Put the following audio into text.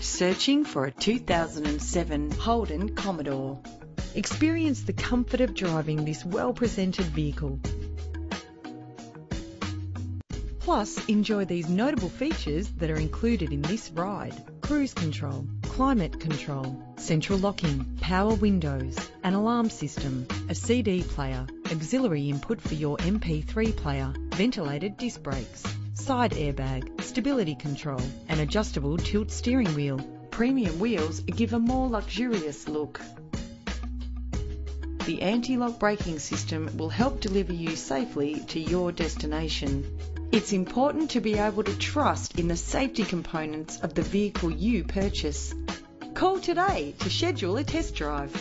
Searching for a 2007 Holden Commodore. Experience the comfort of driving this well-presented vehicle. Plus, enjoy these notable features that are included in this ride: cruise control, climate control, central locking, power windows, an alarm system, a CD player, auxiliary input for your MP3 player, ventilated disc brakes, side airbag, stability control, an adjustable tilt steering wheel. Premium wheels give a more luxurious look. The anti-lock braking system will help deliver you safely to your destination. It's important to be able to trust in the safety components of the vehicle you purchase. Call today to schedule a test drive.